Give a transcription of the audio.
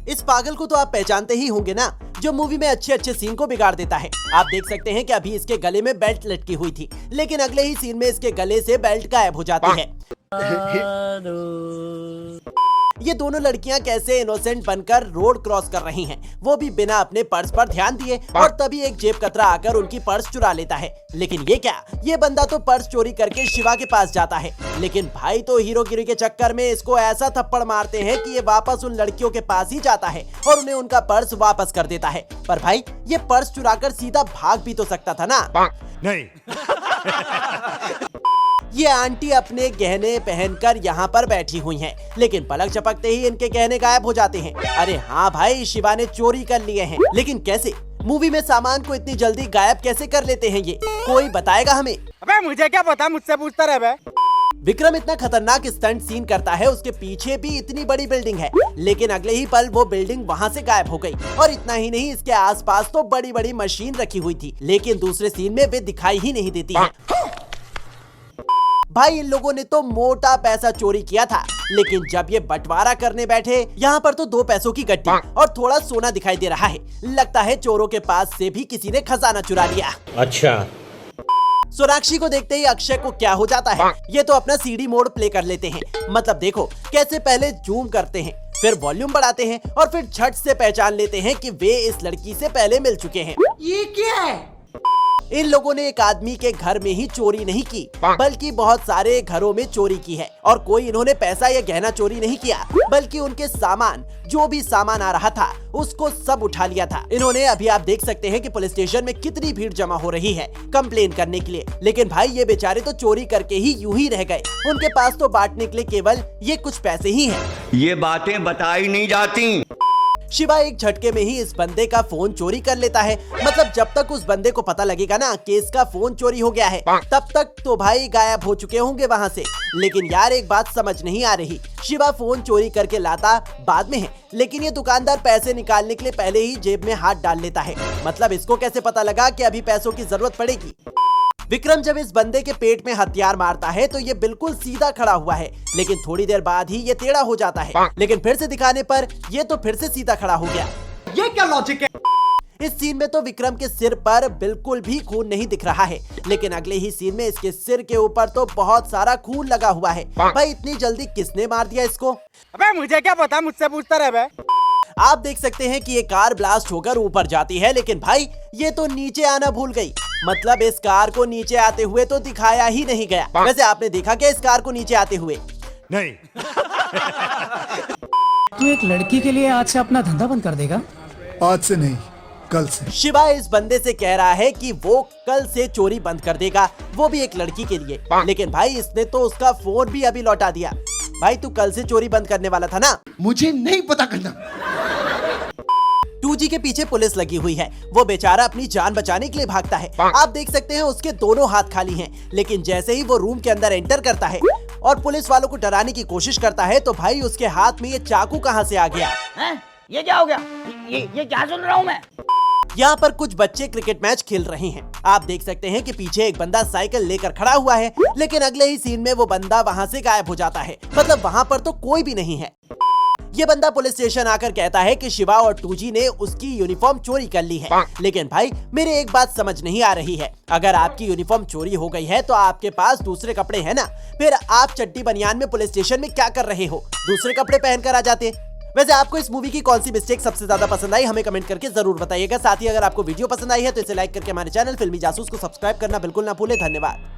इस पागल को तो आप पहचानते ही होंगे ना, जो मूवी में अच्छे अच्छे सीन को बिगाड़ देता है। आप देख सकते हैं कि अभी इसके गले में बेल्ट लटकी हुई थी, लेकिन अगले ही सीन में इसके गले से बेल्ट गायब हो जाती है। ये दोनों लड़कियां कैसे इनोसेंट बनकर रोड क्रॉस कर रही हैं, वो भी बिना अपने पर्स पर ध्यान दिए, और तभी एक जेब कतरा आकर उनकी पर्स चुरा लेता है। लेकिन ये क्या, ये बंदा तो पर्स चोरी करके शिवा के पास जाता है, लेकिन भाई तो हीरोगिरी के चक्कर में इसको ऐसा थप्पड़ मारते हैं कि ये वापस उन लड़कियों के पास ही जाता है और उन्हें उनका पर्स वापस कर देता है। पर भाई, ये पर्स चुराकर सीधा भाग भी तो सकता था ना। नहीं। ये आंटी अपने गहने पहनकर यहाँ पर बैठी हुई हैं, लेकिन पलक झपकते ही इनके गहने गायब हो जाते हैं। अरे हाँ भाई, शिवा ने चोरी कर लिए हैं, लेकिन कैसे? मूवी में सामान को इतनी जल्दी गायब कैसे कर लेते हैं ये? कोई बताएगा हमें? अबे मुझे क्या पता, मुझसे पूछता रहे बे। विक्रम इतना खतरनाक स्टंट सीन करता है, उसके पीछे भी इतनी बड़ी बिल्डिंग है, लेकिन अगले ही पल वो बिल्डिंग वहाँ से गायब हो गई। और इतना ही नहीं, इसके आसपास तो बड़ी बड़ी मशीन रखी हुई थी, लेकिन दूसरे सीन में वे दिखाई ही नहीं देती है। भाई, इन लोगों ने तो मोटा पैसा चोरी किया था, लेकिन जब ये बंटवारा करने बैठे, यहाँ पर तो 2 पैसों की गड्डी और थोड़ा सोना दिखाई दे रहा है। लगता है चोरों के पास से भी किसी ने खजाना चुरा लिया। अच्छा। सोनाक्षी को देखते ही अक्षय को क्या हो जाता है, ये तो अपना सीडी मोड प्ले कर लेते हैं। मतलब देखो कैसे पहले जूम करते हैं, फिर वॉल्यूम बढ़ाते हैं और फिर झट से पहचान लेते हैं कि वे इस लड़की से पहले मिल चुके हैं। ये क्या है? इन लोगों ने एक आदमी के घर में ही चोरी नहीं की, बल्कि बहुत सारे घरों में चोरी की है। और कोई इन्होंने पैसा या गहना चोरी नहीं किया, बल्कि उनके सामान, जो भी सामान आ रहा था उसको सब उठा लिया था इन्होंने। अभी आप देख सकते हैं कि पुलिस स्टेशन में कितनी भीड़ जमा हो रही है कंप्लेन करने के लिए, लेकिन भाई ये बेचारे तो चोरी करके ही यूं ही रह गए। उनके पास तो बांटने के लिए केवल ये कुछ पैसे ही हैं। ये बातें बताई नहीं जाती। शिवा एक झटके में ही इस बंदे का फोन चोरी कर लेता है। मतलब जब तक उस बंदे को पता लगेगा ना कि इसका फोन चोरी हो गया है, तब तक तो भाई गायब हो चुके होंगे वहाँ से। लेकिन यार एक बात समझ नहीं आ रही, शिवा फोन चोरी करके लाता बाद में है, लेकिन ये दुकानदार पैसे निकालने के लिए पहले ही जेब में हाथ डाल लेता है। मतलब इसको कैसे पता लगा कि अभी पैसों की जरूरत पड़ेगी? विक्रम जब इस बंदे के पेट में हथियार मारता है तो ये बिल्कुल सीधा खड़ा हुआ है, लेकिन थोड़ी देर बाद ही ये टेढ़ा हो जाता है, लेकिन फिर से दिखाने पर ये तो फिर से सीधा खड़ा हो गया। ये क्या लॉजिक है? इस सीन में तो विक्रम के सिर पर बिल्कुल भी खून नहीं दिख रहा है, लेकिन अगले ही सीन में इसके सिर के ऊपर तो बहुत सारा खून लगा हुआ है। भाई इतनी जल्दी किसने मार दिया इसको? अबे मुझे क्या पता, मुझसे पूछता रहे बे। आप देख सकते हैं कि ये कार ब्लास्ट होकर ऊपर जाती है, लेकिन भाई ये तो नीचे आना भूल गई। मतलब इस कार को नीचे आते हुए तो दिखाया ही नहीं गया। वैसे आपने देखा क्या इस कार को नीचे आते हुए? नहीं। तू एक लड़की के लिए आज से अपना धंधा बंद कर देगा? आज से नहीं, कल से। शिवा इस बंदे से कह रहा है कि वो कल से चोरी बंद कर देगा, वो भी एक लड़की के लिए। लेकिन भाई इसने तो उसका फोन भी अभी लौटा दिया। भाई तू कल से चोरी बंद करने वाला था ना? मुझे नहीं पता करना। 2G के पीछे पुलिस लगी हुई है, वो बेचारा अपनी जान बचाने के लिए भागता है। आप देख सकते हैं उसके दोनों हाथ खाली हैं, लेकिन जैसे ही वो रूम के अंदर एंटर करता है और पुलिस वालों को डराने की कोशिश करता है, तो भाई उसके हाथ में ये चाकू कहां से आ गया? ये क्या हो गया? ये क्या सुन रहा हूँ मैं? यहाँ पर कुछ बच्चे क्रिकेट मैच खेल रहे हैं। आप देख सकते हैं कि पीछे एक बंदा साइकिल लेकर खड़ा हुआ है, लेकिन अगले ही सीन में वो बंदा वहाँ से गायब हो जाता है। मतलब वहाँ पर तो कोई भी नहीं है। ये बंदा पुलिस स्टेशन आकर कहता है कि शिवा और 2G ने उसकी यूनिफॉर्म चोरी कर ली है। लेकिन भाई मेरे एक बात समझ नहीं आ रही है, अगर आपकी यूनिफॉर्म चोरी हो गई है तो आपके पास दूसरे कपड़े हैं ना, फिर आप चड्डी बनियान में पुलिस स्टेशन में क्या कर रहे हो? दूसरे कपड़े पहनकर आ जाते। वैसे आपको इस मूवी की कौन सी मिस्टेक सबसे ज्यादा पसंद आई, हमें कमेंट करके जरूर बताइएगा। साथ ही अगर आपको वीडियो पसंद आई है तो इसे लाइक करके हमारे चैनल फिल्मी जासूस को सब्सक्राइब करना बिल्कुल ना भूलें। धन्यवाद।